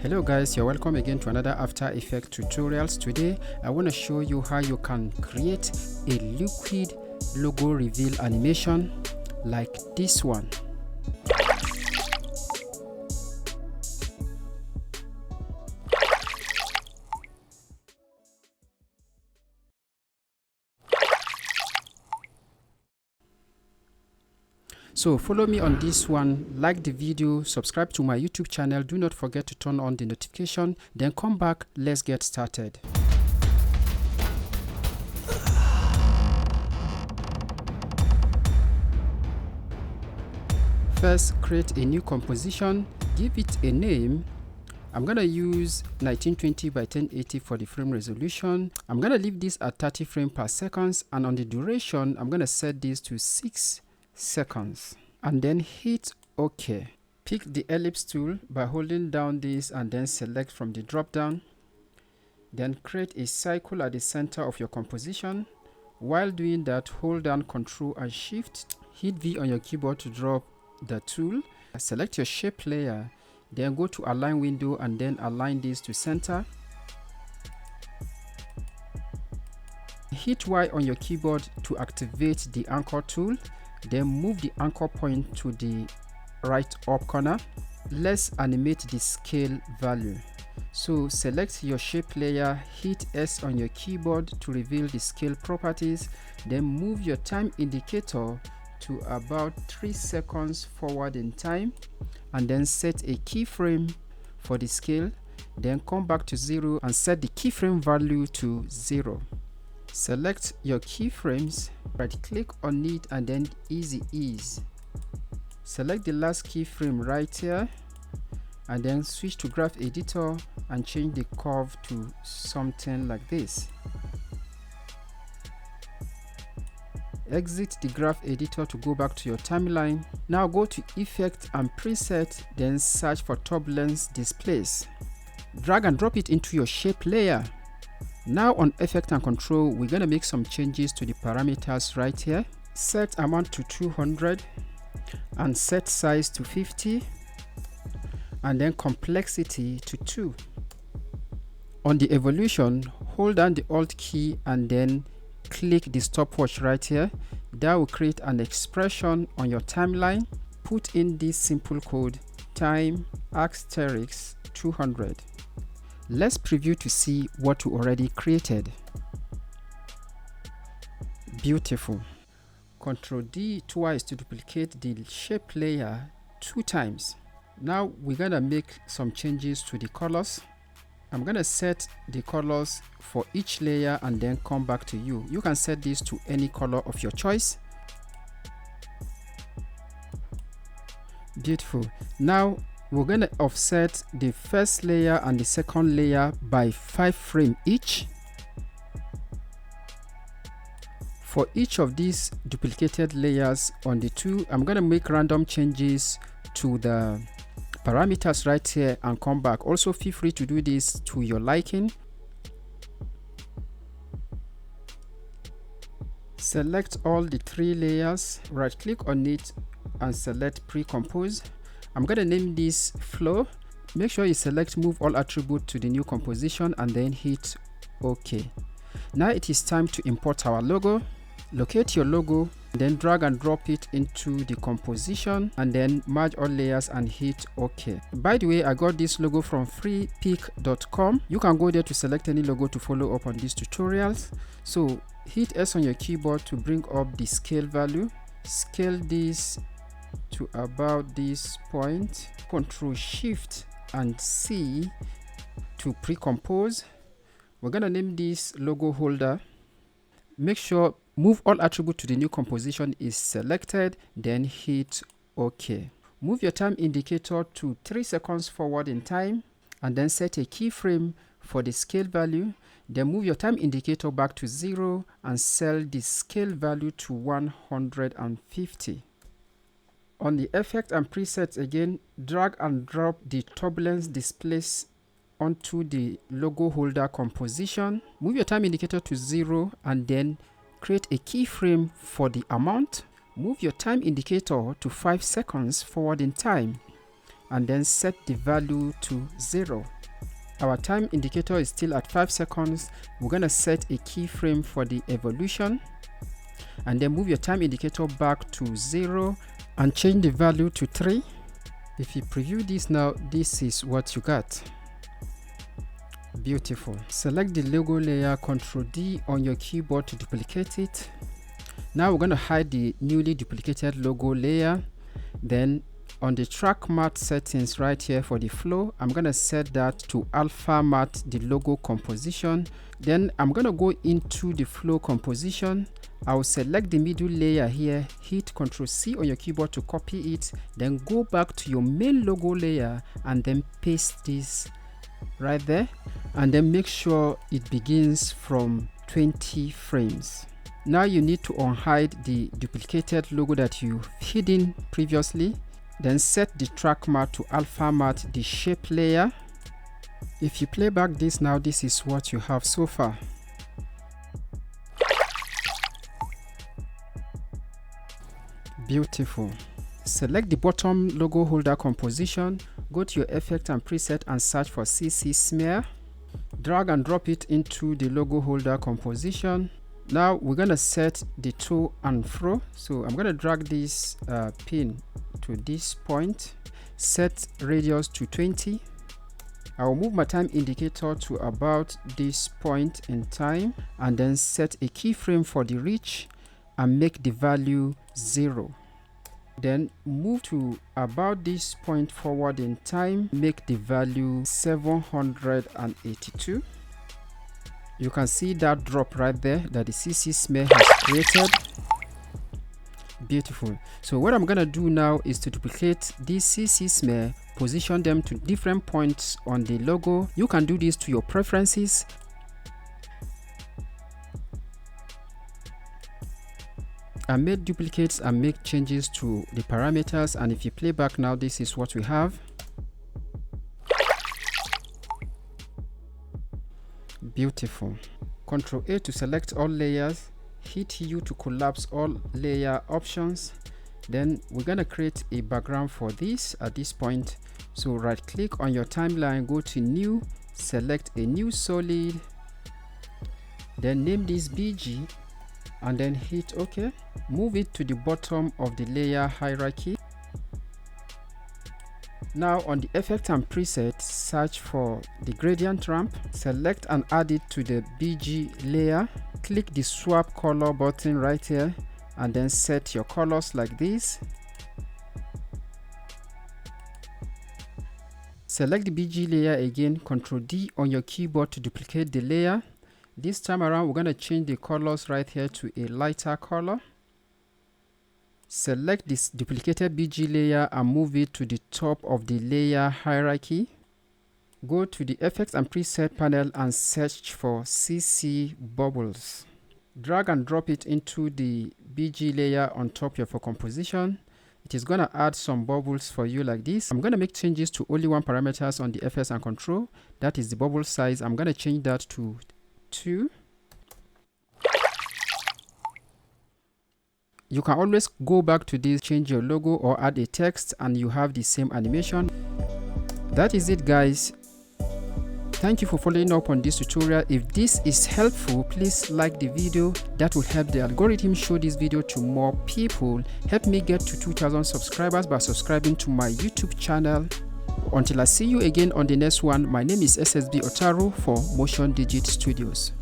Hello guys, you're welcome again to another After Effects tutorials. Today I want to show you how you can create a liquid logo reveal animation like this one. So follow me on this one, like the video, subscribe to my YouTube channel, do not forget to turn on the notification, then come back, let's get started. First, create a new composition, give it a name. I'm gonna use 1920 by 1080 for the frame resolution. I'm gonna leave this at 30 frames per second, and on the duration, I'm gonna set this to 6 seconds and then hit OK. Pick the ellipse tool by holding down this and then select from the drop down. Then create a circle at the center of your composition. While doing that, hold down Ctrl and Shift. Hit V on your keyboard to drop the tool. Select your shape layer, then go to align window and then align this to center. Hit Y on your keyboard to activate the anchor tool. Then move the anchor point to the right up corner. Let's animate the scale value. So select your shape layer, hit S on your keyboard to reveal the scale properties. Then move your time indicator to about 3 seconds forward in time, and then set a keyframe for the scale. Then come back to 0 and set the keyframe value to 0. Select your keyframes, right click on it and then easy ease. Select the last keyframe right here and then switch to graph editor and change the curve to something like this. Exit the graph editor to go back to your timeline. Now go to Effect and Preset, then search for turbulence displace. Drag and drop it into your shape layer. Now on Effect and Control, we're going to make some changes to the parameters right here. Set amount to 200 and set size to 50 and then complexity to 2. On the evolution, hold down the Alt key and then click the stopwatch right here. That will create an expression on your timeline. Put in this simple code, time asterisk 200. Let's preview to see what we already created. Beautiful. Ctrl D twice to duplicate the shape layer 2 times. Now we're gonna make some changes to the colors. I'm gonna set the colors for each layer and then come back to you. You can set this to any color of your choice. Beautiful. Now we're going to offset the first layer and the second layer by 5 frames each. For each of these duplicated layers on the 2, I'm going to make random changes to the parameters right here and come back. Also feel free to do this to your liking. Select all the 3 layers, right click on it and select pre-compose. I'm going to name this flow. Make sure you select move all attribute to the new composition and then hit OK. Now it is time to import our logo. Locate your logo, then drag and drop it into the composition and then merge all layers and hit OK. By the way, I got this logo from freepik.com. You can go there to select any logo to follow up on these tutorials. So hit S on your keyboard to bring up the scale value. Scale this to about this point. Ctrl Shift and C to pre-compose. We're gonna name this logo holder. Make sure move all attribute to the new composition is selected, then hit OK. Move your time indicator to 3 seconds forward in time and then set a keyframe for the scale value. Then move your time indicator back to 0 and set the scale value to 150. On the effect and presets again, drag and drop the turbulence displace onto the logo holder composition. Move your time indicator to 0 and then create a keyframe for the amount. Move your time indicator to 5 seconds forward in time. and then set the value to 0. Our time indicator is still at 5 seconds. We're going to set a keyframe for the evolution, and then move your time indicator back to 0 and change the value to 3. If you preview this now, this is what you got. Beautiful. Select the logo layer, Ctrl D on your keyboard to duplicate it. Now we're going to hide the newly duplicated logo layer. Then on the track matte settings right here for the flow, I'm going to set that to alpha matte, the logo composition. Then I'm going to go into the flow composition. I'll select the middle layer here, hit Ctrl C on your keyboard to copy it, then go back to your main logo layer and then paste this right there, and then make sure it begins from 20 frames. Now you need to unhide the duplicated logo that you've hidden previously. Then set the track matte to alpha matte, the shape layer. If you play back this now, this is what you have so far. Beautiful. Select the bottom logo holder composition, go to your effect and preset and search for CC smear. Drag and drop it into the logo holder composition. Now we're going to set the to and fro. So I'm going to drag this pin to this point, set radius to 20. I will move my time indicator to about this point in time, and then set a keyframe for the reach and make the value 0. Then move to about this point forward in time, make the value 782. You can see that drop right there that the CC smear has created. Beautiful. So what I'm gonna do now is to duplicate this CC smear, position them to different points on the logo. You can do this to your preferences. I made duplicates and make changes to the parameters, and if you play back now, this is what we have. Beautiful. Ctrl A to select all layers, hit U to collapse all layer options. Then we're gonna create a background for this at this point. So right click on your timeline, go to new, select a new solid, then name this BG, and then hit OK. Move it to the bottom of the layer hierarchy. Now on the effect and preset, search for the gradient ramp, select and add it to the BG layer. Click the swap color button right here, and then set your colors like this. Select the BG layer again, Ctrl D on your keyboard to duplicate the layer. This time around, we're going to change the colors right here to a lighter color. Select this duplicated BG layer and move it to the top of the layer hierarchy. Go to the effects and preset panel and search for CC bubbles. Drag and drop it into the BG layer on top of your composition. It is going to add some bubbles for you like this. I'm going to make changes to only one parameters on the effects and control. That is the bubble size. I'm going to change that to 2. You can always go back to this, change your logo or add a text, and you have the same animation. That is it, guys. Thank you for following up on this tutorial. If this is helpful, please like the video. That will help the algorithm show this video to more people. Help me get to 2,000 subscribers by subscribing to my YouTube channel. Until I see you again on the next one, my name is SSB Otaru for Motion Digit Studios.